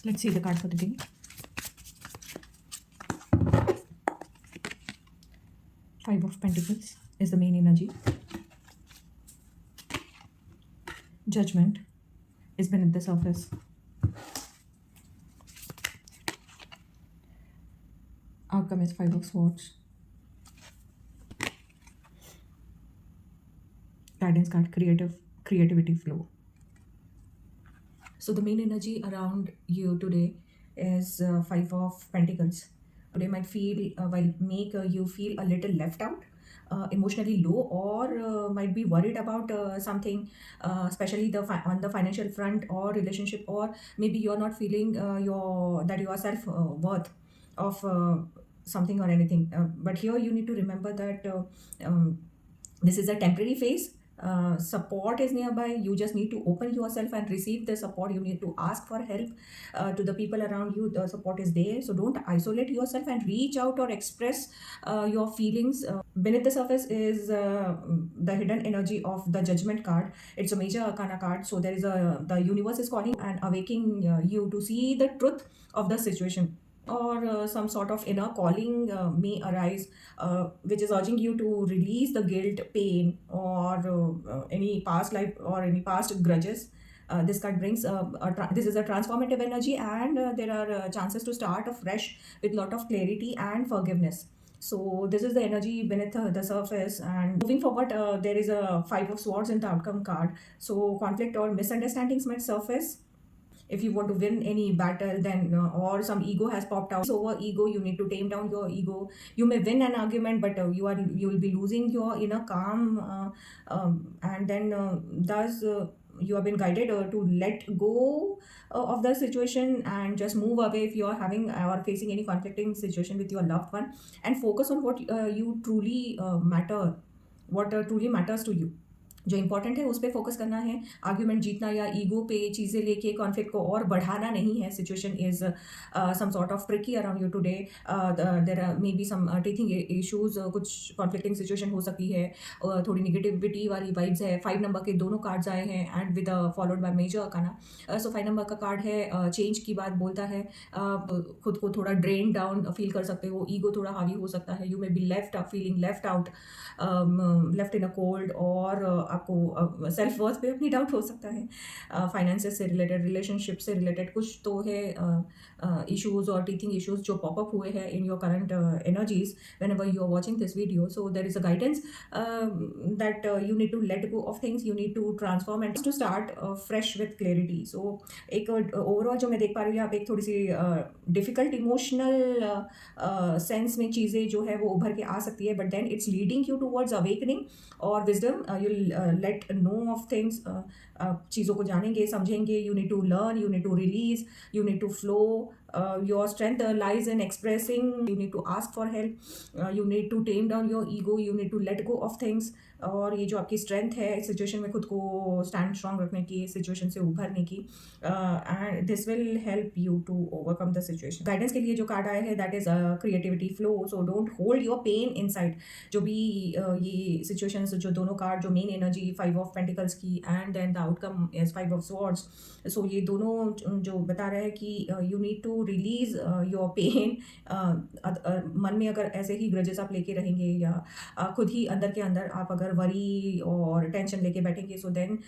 Let's see the card for the day. Five of Pentacles is the main energy. Judgment is beneath the surface. Outcome is Five of Swords. Guidance card, creativity flow. So the main energy around you today is Five of Pentacles. Today might feel make you feel a little left out, emotionally low, or might be worried about something, especially on the financial front or relationship, or maybe you're not feeling your self worth of something or anything. But here you need to remember that this is a temporary phase. Support is nearby. You just need to open yourself and receive the support. You need to ask for help to the people around you. The support is there, so don't isolate yourself and reach out or express your feelings. Beneath the surface is the hidden energy of the Judgment card. It's a major arcana card, so there is the universe is calling and awakening you to see the truth of the situation, or some sort of inner calling may arise, which is urging you to release the guilt, pain, or any past life or any past grudges. This card brings this is a transformative energy, and there are chances to start afresh with lot of clarity and forgiveness. So this is the energy beneath the surface. And moving forward, there is a Five of Swords in the outcome card. So conflict or misunderstandings might surface if you want to win any battle, then or some ego has popped out. So over ego, you need to tame down your ego. You may win an argument, but you will be losing your inner calm, and then thus you have been guided to let go of the situation and just move away if you are having or facing any conflicting situation with your loved one, and focus on what you truly matter, what truly matters to you. जो important है उस पर focus करना है. Argument जीतना या ego पे चीज़ें लेके कॉन्फ्लिक्ट को और बढ़ाना नहीं है. Situation is some sort of tricky around you today. There are may be some teething issues. कुछ कॉन्फ्लिक्टिंग सिचुएशन हो सकती है. थोड़ी निगेटिविटी वाली वाइब्स है. 5 नंबर के दोनों कार्ड्स आए हैं and with followed by major arcana. So 5 number का कार्ड है चेंज की बात बोलता है. खुद को थोड़ा ड्रेन डाउन फील कर सकते हो. ईगो थोड़ा हावी हो सकता है. You may be feeling left out, left in a cold, और आपको सेल्फ वर्थ पे अपनी डाउट हो सकता है. फाइनेंसेस से रिलेटेड, रिलेशनशिप से रिलेटेड कुछ तो है इश्यूज और टीथिंग इश्यूज जो पॉपअप हुए हैं in your current energies whenever you are watching this video. So there is a guidance that you need to let go of things. You need to transform and to start fresh with clarity. So एक overall जो मैं देख पा रही हूँ यहाँ पे एक थोड़ी सी डिफिकल्ट इमोशनल सेंस में चीज़ें जो है वो उभर के आ सकती है, but then it's leading you towards awakening और wisdom. You let no of things. चीज़ों को जानेंगे, समझेंगे. You need to learn, you need to release, you need to flow. Your strength lies in expressing. You need to ask for help. You need to tame down your ego. You need to let go of things. और ये जो आपकी strength है इस situation में खुद को stand strong रखने की, इस सिचुएशन से उभरने की, and this will help you to overcome the situation. Guidance के लिए जो कार्ड आया है that is creativity flow. So don't hold your pain inside. जो भी ये सिचुएशंस, जो दोनों कार्ड, जो मेन एनर्जी 5 ऑफ पेंटिकल्स की and then the outcome is 5 of swords. So ये दोनों जो बता रहा है कि you need to release your pain. मन में अगर ऐसे ही ग्रजेस आप लेके रहेंगे या खुद ही अंदर के अंदर आप अगर वरी और टेंशन लेके बैठेंगे, सो देन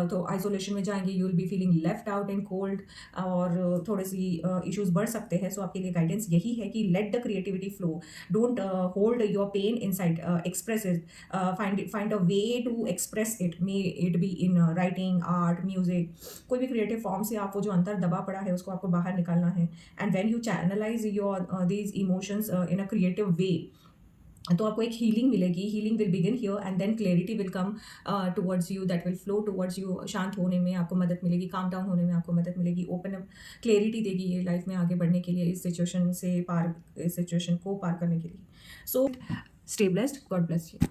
तो आइसोलेशन में जाएंगे. You will be feeling left out and cold, और थोड़े सी इश्यूज बढ़ सकते हैं. सो आपके लिए गाइडेंस यही है कि let the creativity flow. Don't hold your pain inside. Express it. Find a way to express it. May it be in writing, art, music. कोई भी क्रिएटिव फॉर्म से आपको जो अंतर दबा पड़ा है उसको आपको बाहर निकालना है. And when you channelise your these emotions in a creative way, तो आपको एक हीलिंग मिलेगी. Healing will begin here and then clarity will come towards you. That will flow towards you. शांत होने में आपको मदद मिलेगी, काम डाउन होने में आपको मदद मिलेगी, ओपन अप क्लैरिटी देगी ये लाइफ में आगे बढ़ने के लिए, इस सिचुएशन को पार करने के लिए. So stay blessed. God bless you.